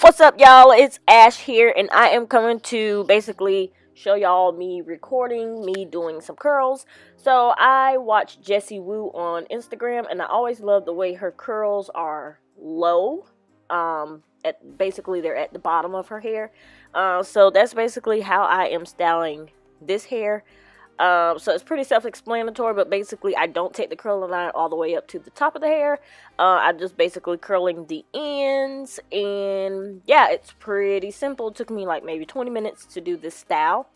What's up, y'all? It's Ash here, and I am coming to basically show y'all me recording, me doing some curls. So I watch Jessie Woo on Instagram, and I always love the way her curls are low. Basically they're at the bottom of her hair. So that's basically how I am styling this hair. So it's pretty self-explanatory, but basically I don't take the curling line all the way up to the top of the hair. I'm just basically curling the ends, and yeah, it's pretty simple. It took me like maybe 20 minutes to do this style.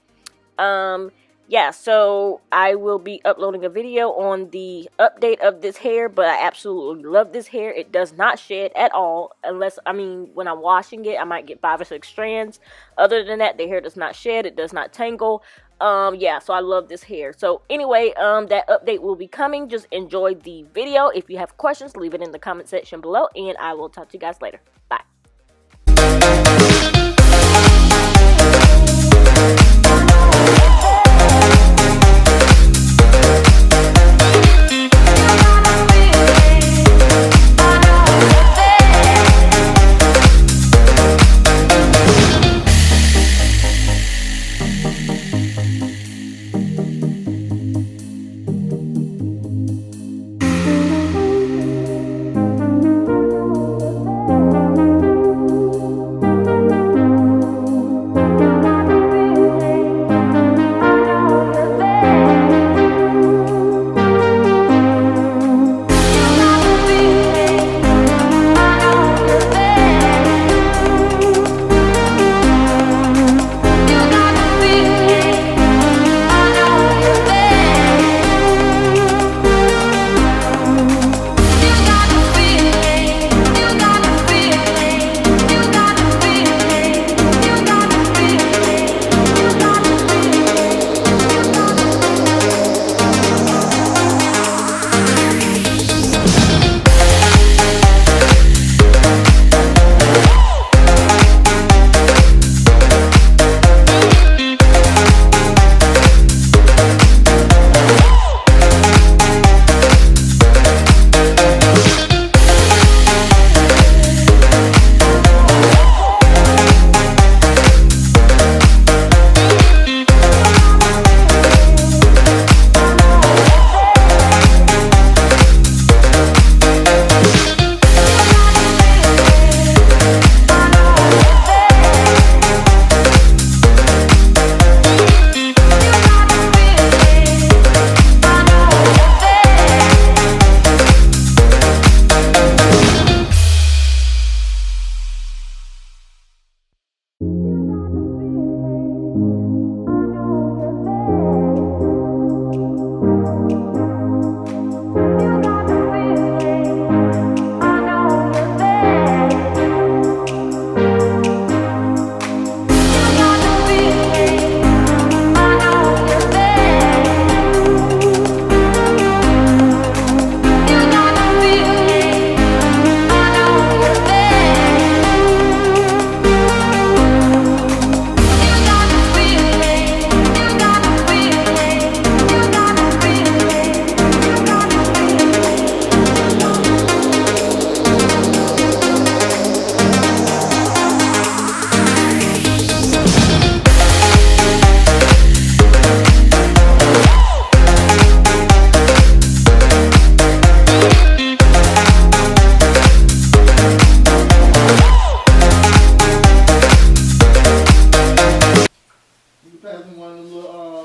Yeah, so I will be uploading a video on the update of this hair, but I absolutely love this hair. It does not shed at all, unless, when I'm washing it, I might get 5 or 6 strands. Other than that, the hair does not shed, it does not tangle. Yeah, so I love this hair. So anyway, that update will be coming. Just enjoy the video. If you have questions, leave it in the comment section below, and I will talk to you guys later. Bye.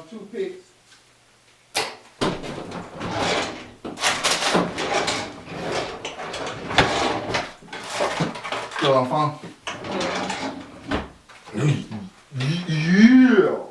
Toothpicks. Still on phone? Yeah.